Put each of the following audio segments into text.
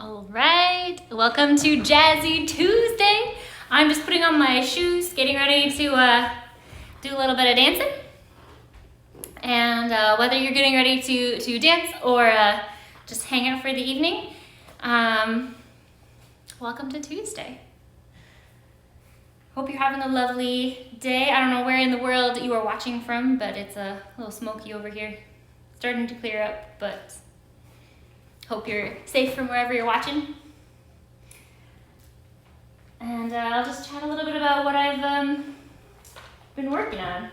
All right, welcome to Jazzy Tuesday. I'm just putting on my shoes, getting ready to do a little bit of dancing. And whether you're getting ready to dance or just hang out for the evening, welcome to Tuesday. Hope you're having a lovely day. I don't know where in the world you are watching from, but it's a little smoky over here. Starting to clear up, but hope you're safe from wherever you're watching. And I'll just chat a little bit about what I've been working on.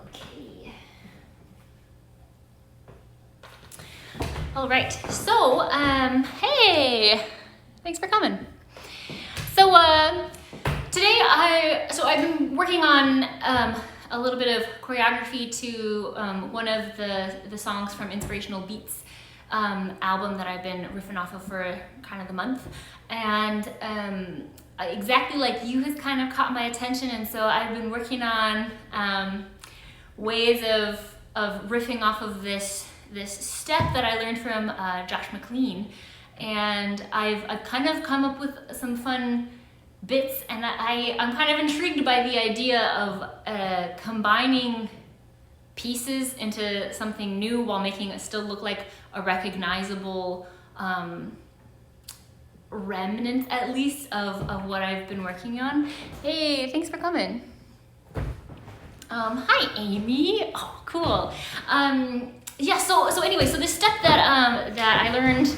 Okay. All right, so, hey, thanks for coming. So today I've been working on a little bit of choreography to one of the songs from Inspirational Beats album that I've been riffing off of for kind of the month, and exactly like you has kind of caught my attention, and so I've been working on ways of riffing off of this step that I learned from Josh McLean, and I've kind of come up with some fun bits, and I'm kind of intrigued by the idea of combining pieces into something new while making it still look like a recognizable remnant, at least, of what I've been working on. Hey, thanks for coming. Hi, Amy. Oh, cool. Yeah, so anyway, so this step that I learned,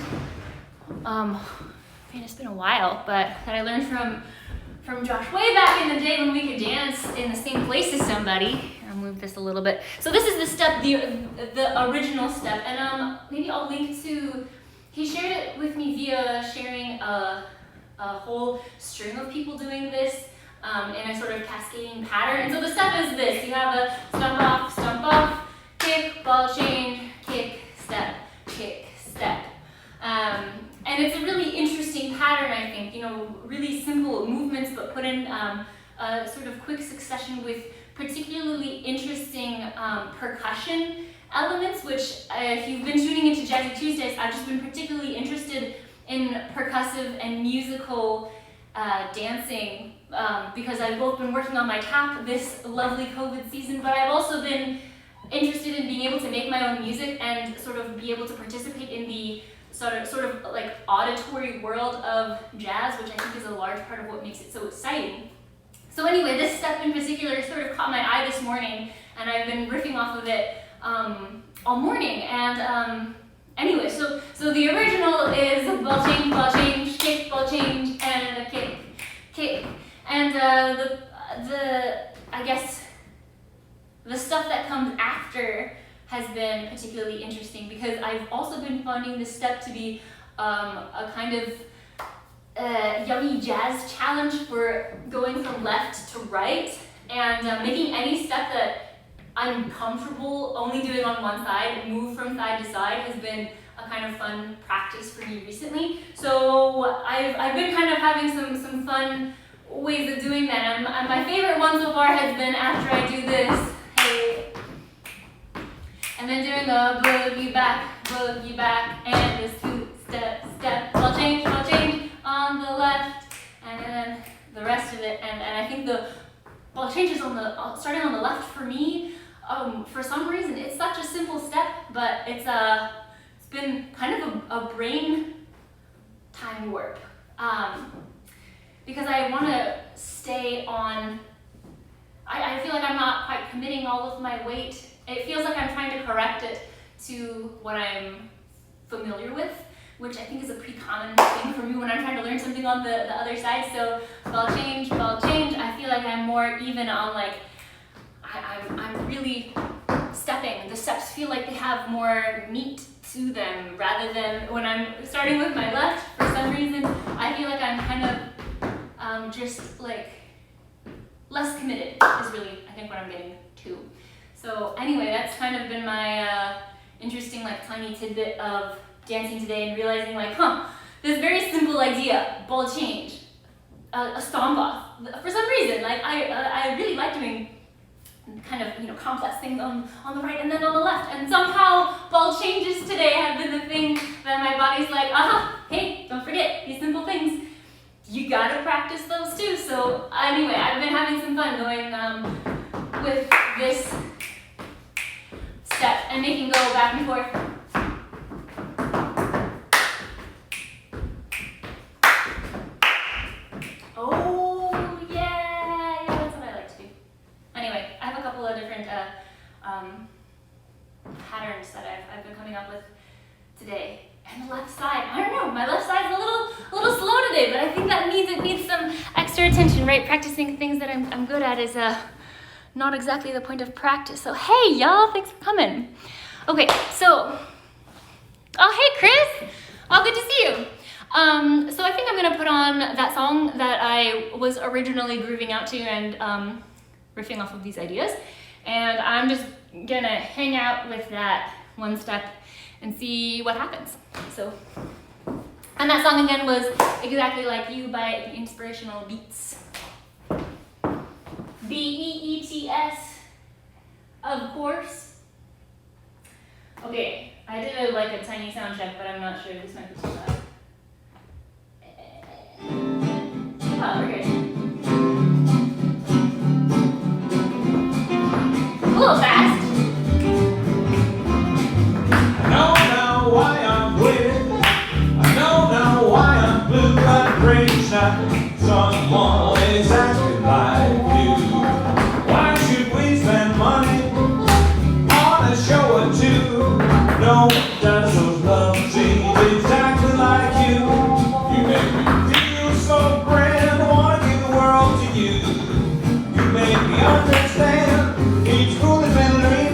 man, it's been a while, but that I learned from Josh way back in the day when we could dance in the same place as somebody. I'll move this a little bit. So this is the step, the original step, and maybe I'll link to, he shared it with me via sharing a whole string of people doing this in a sort of cascading pattern. And so the step is this: you have a stomp off, kick, ball change, kick, step, kick, step. And it's a really interesting pattern, I think, really simple movements, but put in a sort of quick succession with particularly interesting percussion elements, which if you've been tuning into Jazzy Tuesdays, I've just been particularly interested in percussive and musical dancing because I've both been working on my tap this lovely COVID season, but I've also been interested in being able to make my own music and sort of be able to participate in the sort of like auditory world of jazz, which I think is a large part of what makes it so exciting. So anyway, this step in particular sort of caught my eye this morning, and I've been riffing off of it all morning. And anyway, so the original is ball change, kick, ball change, and a kick, kick. And I guess the stuff that comes after has been particularly interesting because I've also been finding this step to be a kind of yummy jazz challenge for going from left to right, and making any step that I'm comfortable only doing on one side move from side to side has been a kind of fun practice for me recently. So I've been kind of having some fun ways of doing that, and my favorite one so far has been after I do this, hey, and then doing a boogie back, and this two-step, ball change on the left, and then the rest of it. And I think the ball change is starting on the left for me. For some reason, it's such a simple step, but it's been kind of a brain time warp. Because I want to stay on, I feel like I'm not quite committing all of my weight. It feels like I'm trying to correct it to what I'm familiar with, which I think is a pretty common thing for me when I'm trying to learn something on the other side. So ball change, I feel like I'm more even on, like, I'm really stepping. The steps feel like they have more meat to them rather than when I'm starting with my left. For some reason, I feel like I'm kind of just like less committed is really, I think, what I'm getting to. So anyway, that's kind of been my interesting, like, tiny tidbit of dancing today, and realizing, like, this very simple idea, ball change, a stomp off. For some reason, like, I really like doing kind of, complex things on the right and then on the left. And somehow ball changes today have been the thing that my body's like, hey, don't forget these simple things. You gotta practice those too. So anyway, I've been having some fun going with this step and making go back and forth. Oh yeah, that's what I like to do. Anyway, I have a couple of different patterns that I've been coming up with today. And the left side, I don't know, my left side's a little slow today, but I think that needs some extra attention, right? Practicing things that I'm good at is not exactly the point of practice. So hey y'all, thanks for coming. Okay, so, oh hey Chris, oh good to see you. So I think I'm gonna put on that song that I was originally grooving out to and riffing off of these ideas. And I'm just gonna hang out with that one step and see what happens. So, and that song again was Exactly Like You by the Inspirational Beats. B-E-E-T-S, of course. Okay, I did a tiny sound check, but I'm not sure this might be too loud. Oh, we're good. A little fast. I know now why I'm bleeding. I know now why I'm blue like rain shine. Someone exactly like you. Why should we spend money on a show or two? No one does those love scenes exactly like you. You make me feel so grand, I wanna give the world to you. You make me understand each foolish memory.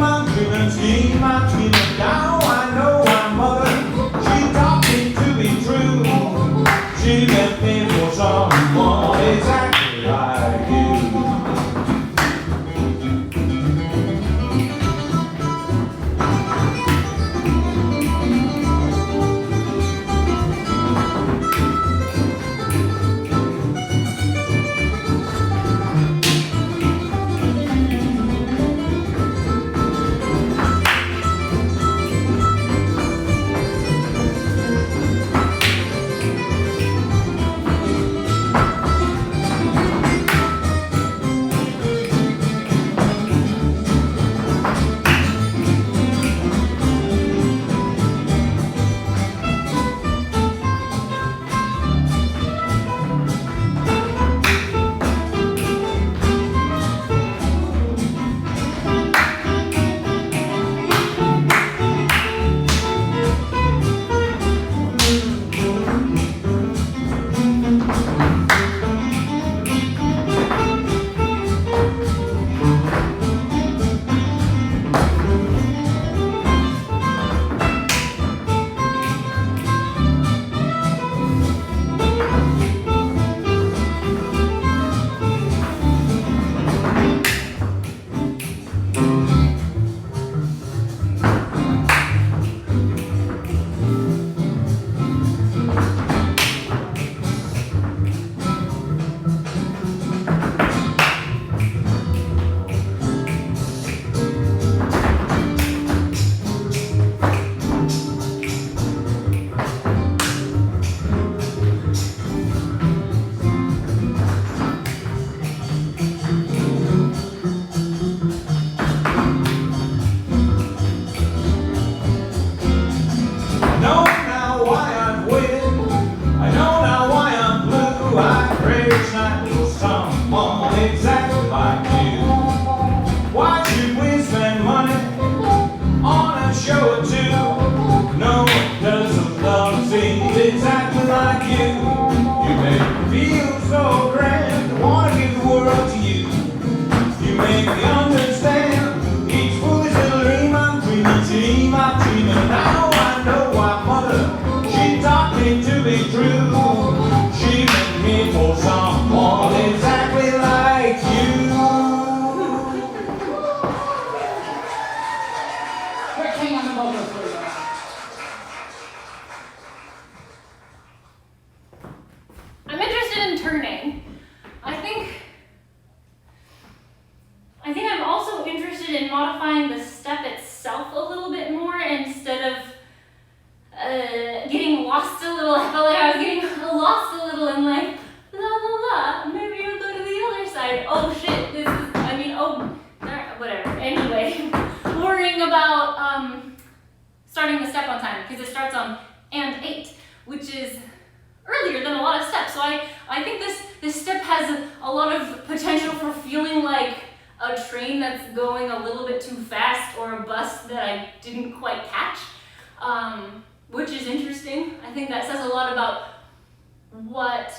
enjoying the step itself a little bit more instead of getting lost a little. I felt like I was getting lost a little and like, la la la, maybe you'll go to the other side. Oh shit, whatever. Anyway, worrying about starting the step on time because it starts on and 8, which is earlier than a lot of steps. So I think this step has a lot of potential for feeling like a train that's going a little bit too fast or a bus that I didn't quite catch, which is interesting. I think that says a lot about what,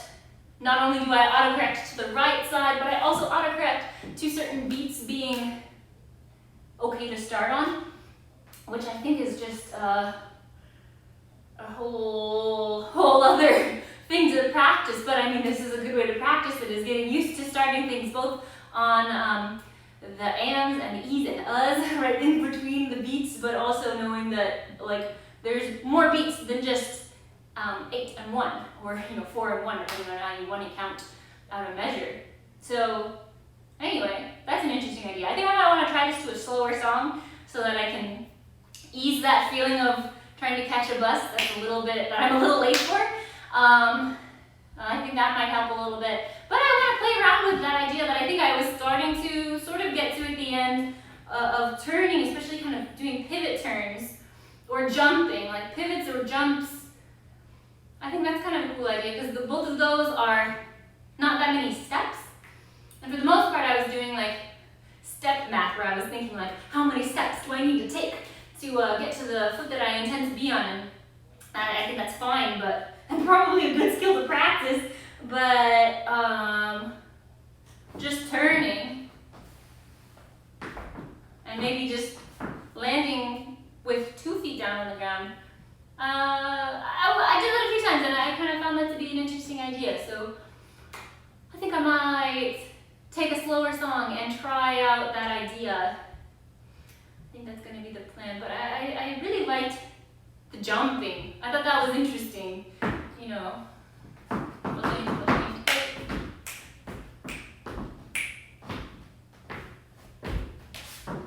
not only do I autocorrect to the right side, but I also autocorrect to certain beats being okay to start on, which I think is just a whole other thing to practice. But I mean, this is a good way to practice it, is getting used to starting things both on the ands and the e's and uhs right in between the beats, but also knowing that like there's more beats than just 8 and 1, or 4 and 1, depending on how you want to count out a measure. So anyway, that's an interesting idea. I think I might want to try this to a slower song so that I can ease that feeling of trying to catch a bus that I'm a little late for. I think that might help a little bit. But I want to play around with that idea that I think I was starting to sort of get to at the end of turning, especially kind of doing pivot turns or jumping, like pivots or jumps. I think that's kind of a cool idea because both of those are not that many steps. And for the most part, I was doing like step math where I was thinking like, how many steps do I need to take to get to the foot that I intend to be on? And I think that's fine, and probably a good skill to practice, but just turning and maybe just landing with 2 feet down on the ground. I did that a few times and I kind of found that to be an interesting idea. So I think I might take a slower song and try out that idea. I think that's going to be the plan, but I really liked the jumping. I thought that was interesting,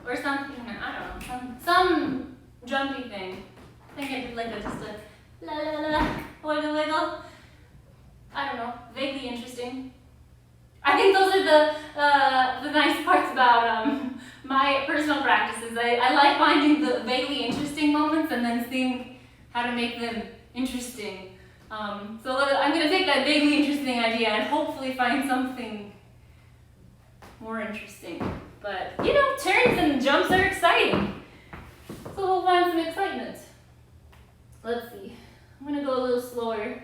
or something, I don't know, some jumpy thing. I think I did like just a la la la, wiggle wiggle. I don't know, vaguely interesting. I think those are the nice parts about my personal practices. I like finding the vaguely interesting moments and then seeing how to make them interesting. So I'm going to take that vaguely interesting idea and hopefully find something more interesting. But, turns and jumps are exciting. So we'll find some excitement. Let's see. I'm going to go a little slower.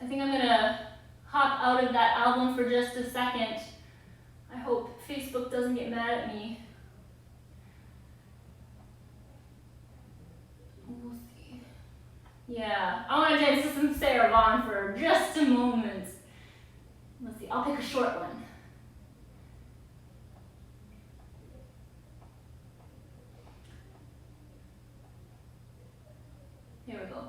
I think I'm going to hop out of that album for just a second. I hope Facebook doesn't get mad at me. We'll see. Yeah, I want to dance to some Sarah Vaughan for just a moment. Let's see, I'll pick a short one. Here we go.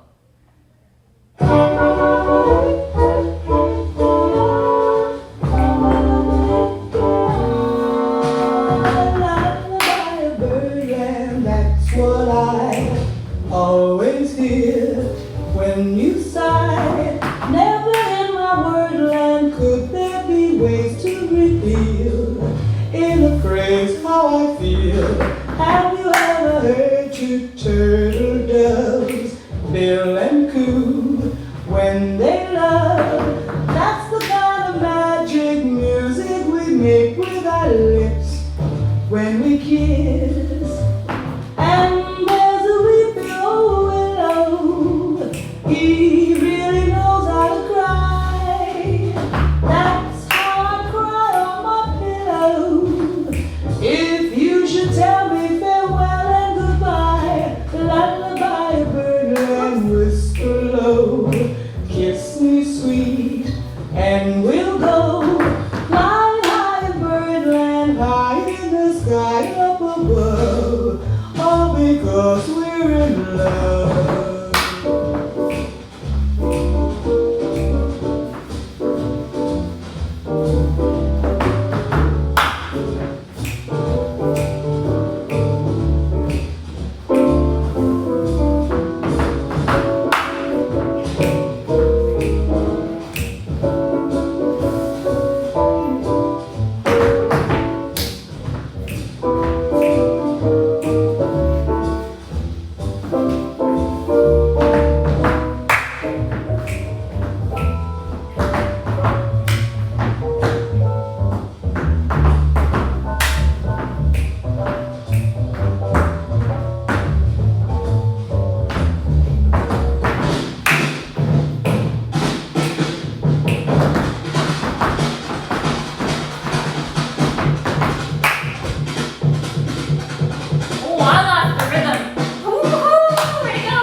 Always hear when you sigh. Never in my wordland could there be ways to reveal in a phrase how I feel. Have you ever heard two turtle doves bill and coo when they love? That's the kind of magic music we make with our lips when we kiss. And there's a weeping old willow, he really knows how to cry. That's how I cry on my pillow. If you should tell me farewell and goodbye, lullaby a bird and whisper low. Kiss me sweet and we'll go fly high in birdland, high in the sky up above. All because we're in love. Oh, I lost the rhythm. Woo-hoo, where'd it go?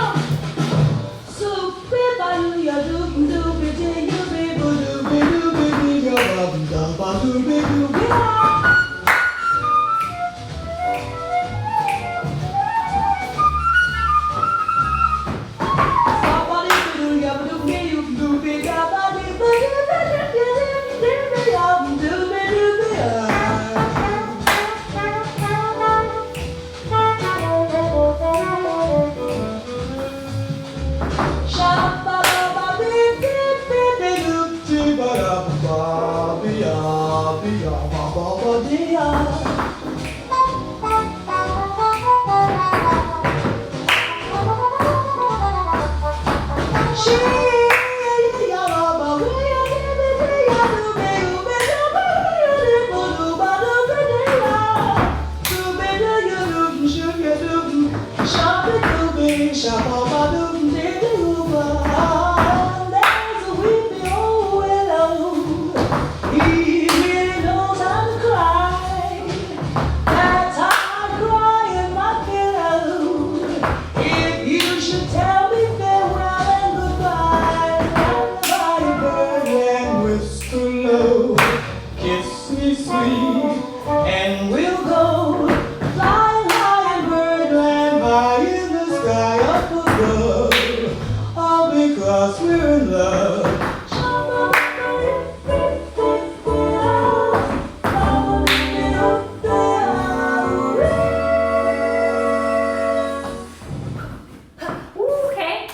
Okay.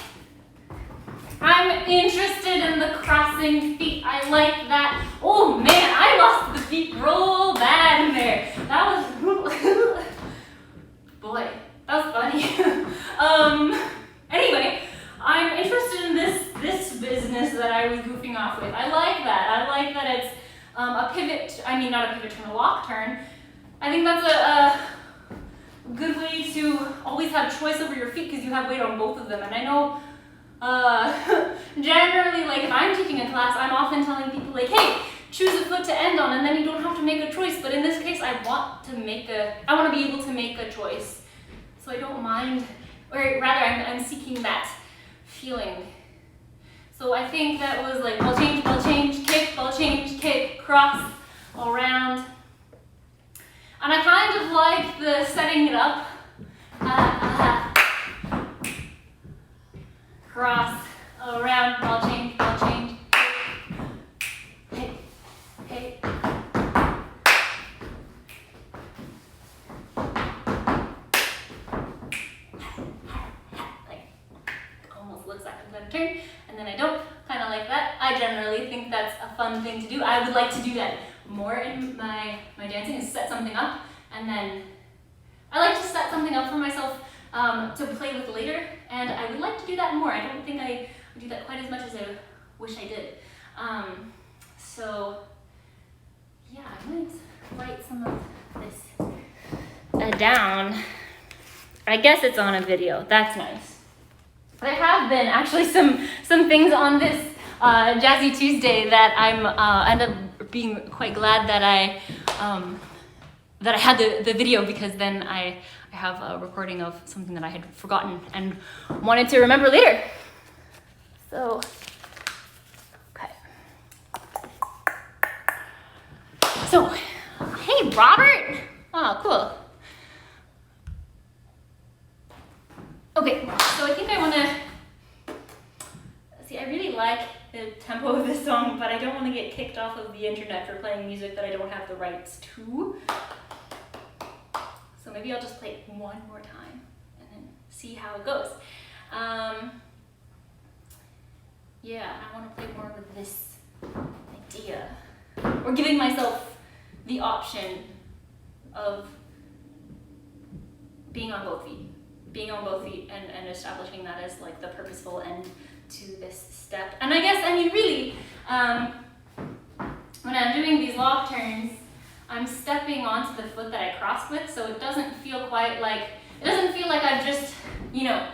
I'm interested in the crossing feet. I like that. Oh man, I lost the feet real bad in there. That was boy, that was funny. Anyway, I'm interested in this business that I was goofing off with. I like that. I like that it's a pivot. I mean, not a pivot turn, a lock turn. I think that's a good way to always have choice over your feet because you have weight on both of them. And I know generally, like if I'm taking a class, I'm often telling people like, hey, choose a foot to end on and then you don't have to make a choice. But in this case, I want to be able to make a choice. So I don't mind, or rather I'm seeking that feeling. So I think that was like ball change, kick, cross, all around. And I kind of like the setting it up. Cross, around, ball change. Hey. Like, almost looks like I'm gonna turn, and then I don't. Kind of like that. I generally think that's a fun thing to do. I would like to do that more in my dancing, is set something up, and then I like to set something up for myself to play with later, and I would like to do that more. I don't think I do that quite as much as I wish I did. So yeah, I might write some of this down. I guess it's on a video. That's nice. There have been actually some things on this Jazzy Tuesday that I'm end up being quite glad that I had the video, because then I have a recording of something that I had forgotten and wanted to remember later. So, okay. So, hey Robert. Oh, cool. Okay, so I think I want to, see, I really like the tempo of this song, but I don't want to get kicked off of the internet for playing music that I don't have the rights to. So maybe I'll just play it one more time and then see how it goes. Yeah, I want to play more with this idea, or giving myself the option of being on both feet. Being on both feet and establishing that as like the purposeful end to this step. And I guess, I mean, really, when I'm doing these lock turns, I'm stepping onto the foot that I crossed with, so it doesn't feel quite like, it doesn't feel like I've just, you know,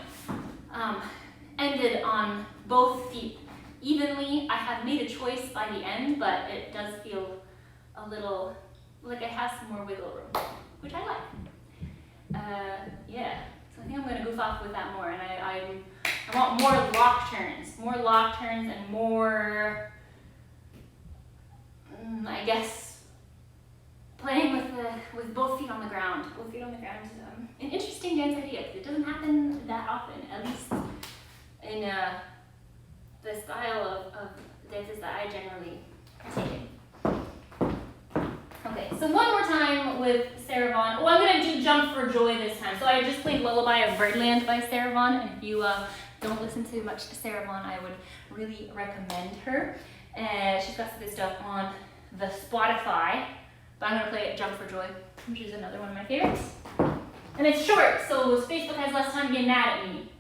ended on both feet evenly. I have made a choice by the end, but it does feel a little like it has some more wiggle room, which I like. think I'm gonna goof off with that more, and I want more lock turns, and more, I guess, playing with both feet on the ground. Both feet on the ground is an interesting dance idea. It doesn't happen that often, at least in the style of dances that I generally partake in. Okay, so one more time with Sarah Vaughan. Oh, I'm gonna do Jump for Joy this time. So I just played Lullaby of Birdland by Sarah Vaughan, and if you don't listen to much Sarah Vaughan, I would really recommend her. She's got some good stuff on the Spotify, but I'm gonna play Jump for Joy, which is another one of my favorites. And it's short, so Facebook has less time to get mad at me.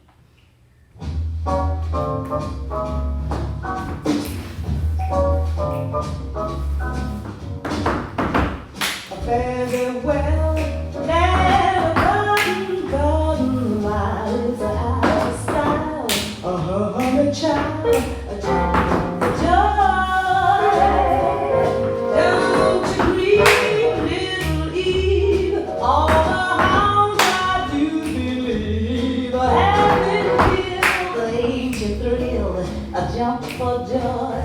Very well, never garden while it's out of style. A honey child, a jump for joy. Don't you grieve, little Eve, all the hounds I do believe have been killed. The ancient thrill, a jump for joy.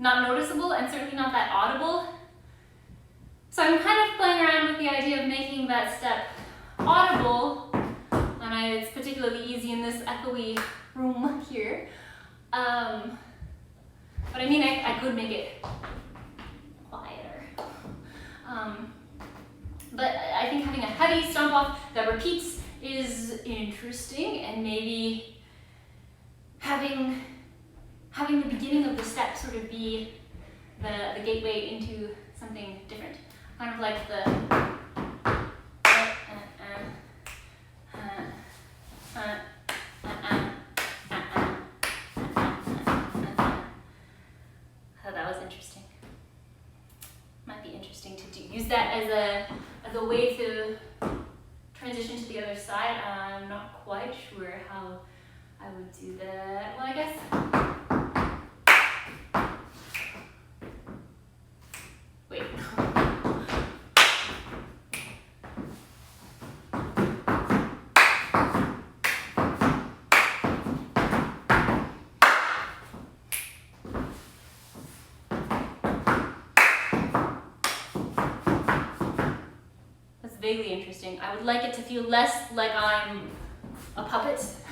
Not noticeable and certainly not that audible. So I'm kind of playing around with the idea of making that step audible, and it's particularly easy in this echoey room here. But I mean, I could make it quieter. But I think having a heavy stomp off that repeats is interesting, and maybe having the beginning of the step sort of be the gateway into something different. Kind of like the Oh, that was interesting. Might be interesting to use that as a way to transition to the other side. I'm not quite sure how I would do that. Well, I guess. Wait. vaguely interesting. I would like it to feel less like I'm a puppet, just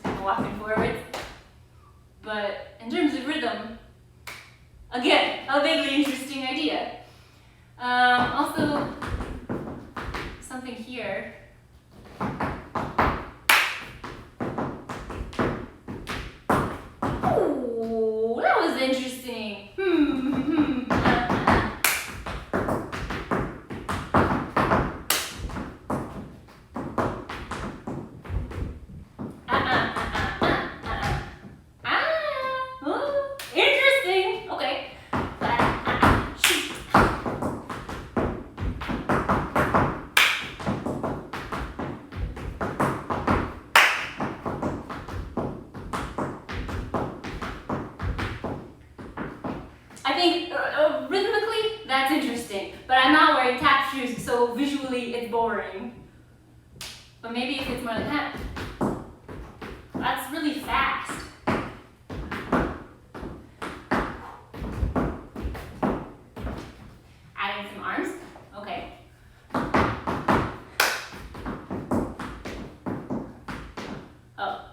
kind of walking forward. But in terms of rhythm, again, a vaguely interesting idea. Also, something here. Ooh, that was interesting. Interesting. Okay. Shoot. I think rhythmically, that's interesting. But I'm not wearing tap shoes, so visually it's boring. But maybe if it's more like that. That's really fast. Adding some arms. Okay. Oh.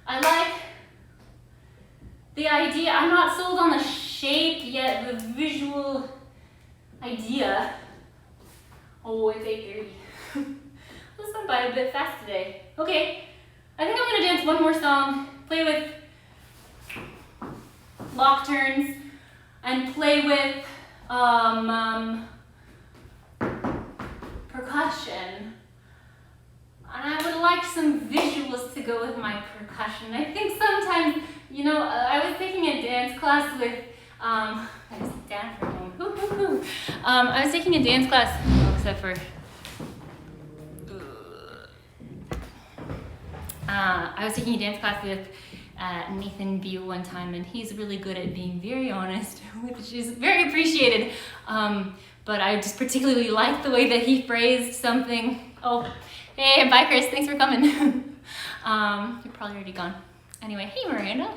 I like the idea. I'm not sold on the shape yet, the visual idea. Oh, it's 8:30. This went by a bit fast today. Okay, I think I'm gonna dance one more song, play with lock turns, and play with percussion. And I would like some visuals to go with my percussion. I think sometimes, you know, I was taking a dance class with, I was down for a moment. I was taking a dance class, except for, I was taking a dance class with Nathan Bew one time, and he's really good at being very honest, which is very appreciated. But I just particularly liked the way that he phrased something. Oh, hey, bye Chris, thanks for coming. You're probably already gone. Anyway, hey Miranda.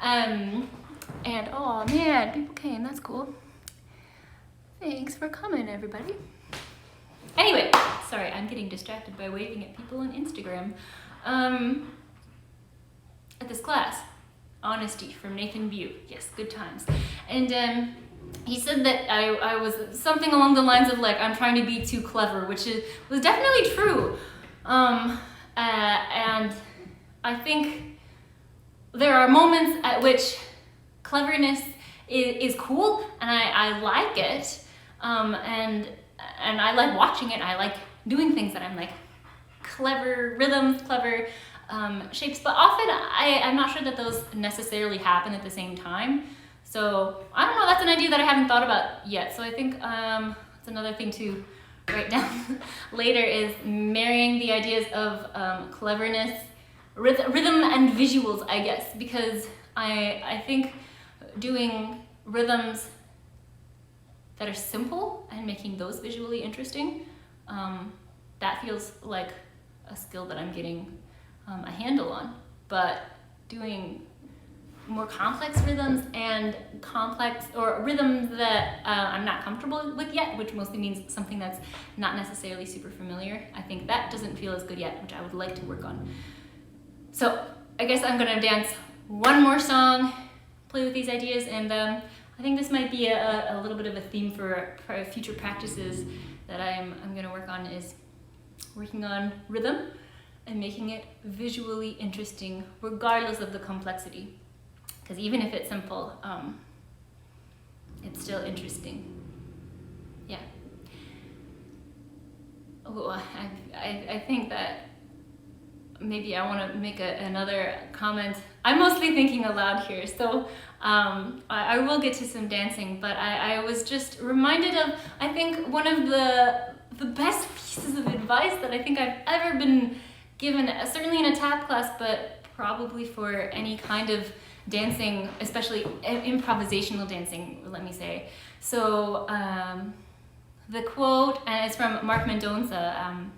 And oh man, people came, that's cool. Thanks for coming, everybody. Anyway, sorry, I'm getting distracted by waving at people on Instagram. At this class, Honesty from Nathan Bew. Yes, good times. And he said that I was something along the lines of like, I'm trying to be too clever, which was definitely true. And I think there are moments at which cleverness is cool, and I like it. And I like watching it. I like doing things that I'm like, clever rhythms, clever shapes, but often I'm not sure that those necessarily happen at the same time. So I don't know, that's an idea that I haven't thought about yet. So I think that's another thing to write down later, is marrying the ideas of cleverness, rhythm and visuals, I guess, because I think doing rhythms that are simple and making those visually interesting, that feels like a skill that I'm getting a handle on. But doing more complex rhythms and complex or rhythms that I'm not comfortable with yet, which mostly means something that's not necessarily super familiar, I think that doesn't feel as good yet, which I would like to work on. So I guess I'm gonna dance one more song, play with these ideas, and I think this might be a little bit of a theme for future practices that I'm gonna work on, is working on rhythm and making it visually interesting regardless of the complexity. Because even if it's simple, it's still interesting. Yeah. Oh, I think that maybe I want to make another comment. I'm mostly thinking aloud here, so I will get to some dancing, but I was just reminded of, I think, one of the best pieces of advice that I think I've ever been given, certainly in a tap class, but probably for any kind of dancing, especially improvisational dancing, let me say. So the quote, and it's from Mark Mendonça,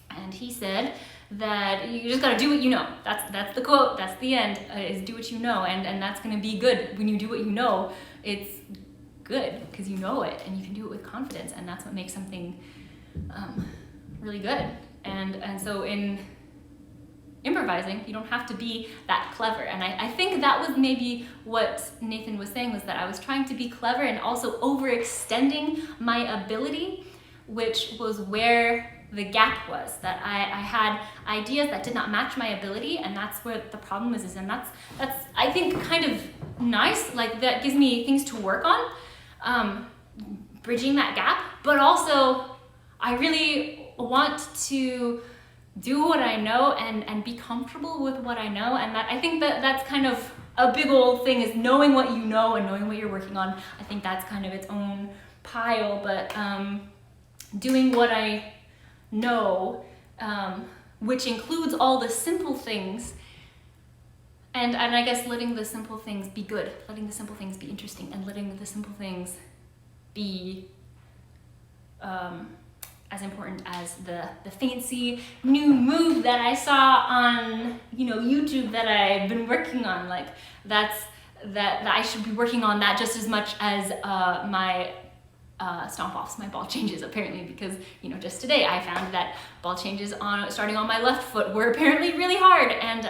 and he said that you just gotta do what you know. That's the quote, that's the end, is do what you know, and that's gonna be good. When you do what you know, it's good because you know it and you can do it with confidence, and that's what makes something really good. And so in improvising, you don't have to be that clever. And I think that was maybe what Nathan was saying, was that I was trying to be clever and also overextending my ability, which was where the gap was, that I had ideas that did not match my ability, and that's where the problem is. And that's I think kind of nice, like that gives me things to work on, bridging that gap, but also I really want to do what I know and be comfortable with what I know. And that I think that's kind of a big old thing, is knowing what you know and knowing what you're working on. I think that's kind of its own pile, but doing what I know, which includes all the simple things, and I guess letting the simple things be good, letting the simple things be interesting, and letting the simple things be as important as the fancy new move that I saw on YouTube that I've been working on. Like that I should be working on that just as much as my stomp offs, my ball changes, apparently, because just today I found that ball changes starting on my left foot were apparently really hard, and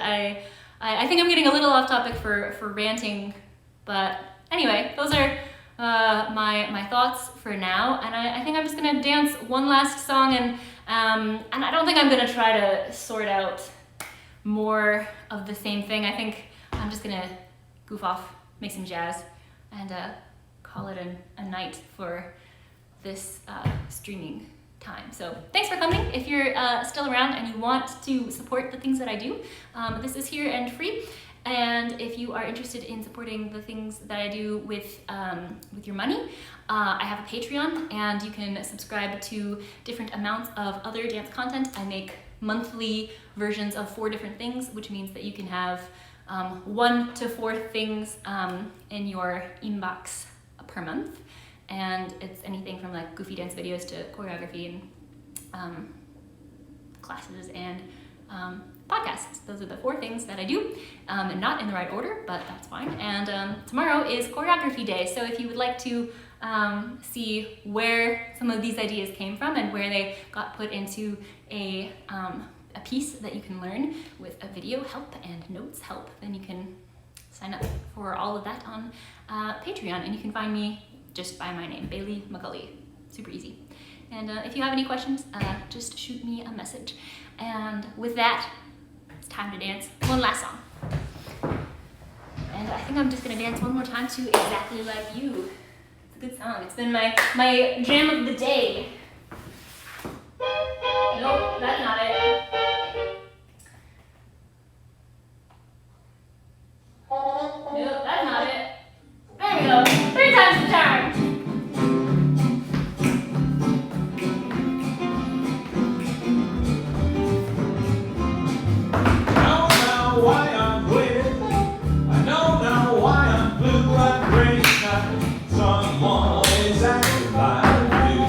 I think I'm getting a little off topic for ranting, but anyway, those are my thoughts for now, and I think I'm just gonna dance one last song, and I don't think I'm gonna try to sort out more of the same thing. I think I'm just gonna goof off, make some jazz, and call it a night for this streaming time. So thanks for coming. If you're still around and you want to support the things that I do, this is here and free. And if you are interested in supporting the things that I do with your money, I have a Patreon, and you can subscribe to different amounts of other dance content. I make monthly versions of 4 different things, which means that you can have 1 to 4 things in your inbox per month. And it's anything from like goofy dance videos to choreography and classes and podcasts. Those are the 4 things that I do, and not in the right order, but that's fine. And tomorrow is choreography day, so if you would like to see where some of these ideas came from and where they got put into a piece that you can learn with a video help and notes help, then you can sign up for all of that on Patreon, and you can find me just by my name, Bailey McCulley. Super easy. And if you have any questions, just shoot me a message. And with that, it's time to dance one last song. And I think I'm just gonna dance one more time to Exactly Like You. It's a good song. It's been my jam of the day. Nope, that's not it. Nope, that's not it. There we go. 3 times the charm. Why I'm blue, I know now why I'm blue. I pray not someone exactly like you.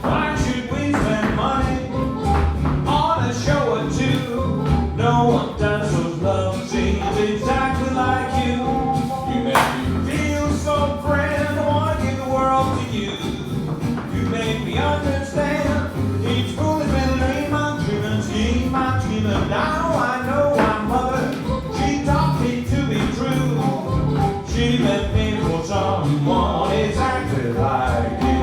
Why should we spend money on a show or 2? No one does those love scenes exactly like you. You make me feel so grand, I wanna give the world to you. You make me understand each foolish little dream I'm dreaming, scheme I'm dreaming. Now I know I'm mother. She taught me to be true. She meant me for someone exactly like you.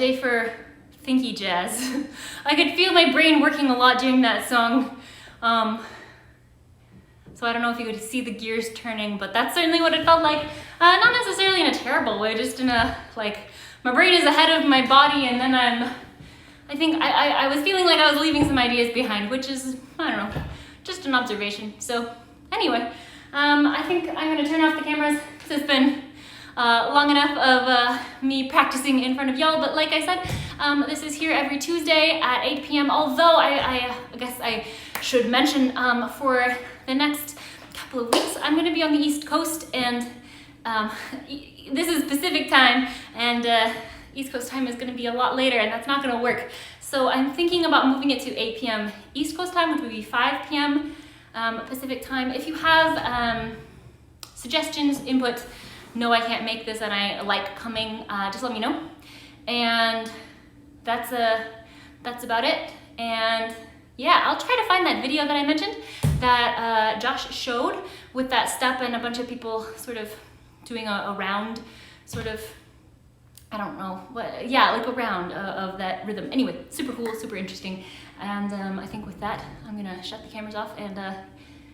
day for thinky jazz. I could feel my brain working a lot during that song. So I don't know if you could see the gears turning, but that's certainly what it felt like. Not necessarily in a terrible way, just in a, like, my brain is ahead of my body, and then I think I was feeling like I was leaving some ideas behind, which is, I don't know, just an observation. So anyway, I think I'm gonna turn off the cameras because it's been long enough of me practicing in front of y'all. But like I said, this is here every Tuesday at 8 p.m. Although I guess I should mention for the next couple of weeks, I'm gonna be on the East Coast, and this is Pacific time, and East Coast time is gonna be a lot later, and that's not gonna work. So I'm thinking about moving it to 8 p.m. East Coast time, which would be 5 p.m. Pacific time. If you have suggestions, input, no, I can't make this and I like coming, just let me know. And that's about it. And yeah, I'll try to find that video that I mentioned that Josh showed with that step and a bunch of people sort of doing a round sort of, I don't know, what, yeah, like a round of that rhythm. Anyway, super cool, super interesting. And I think with that, I'm gonna shut the cameras off and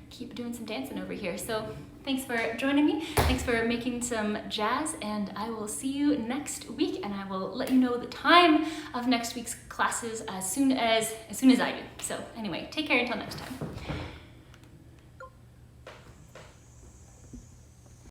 keep doing some dancing over here. So thanks for joining me. Thanks for making some jazz, and I will see you next week, and I will let you know the time of next week's classes as soon as I do. So anyway, take care until next time.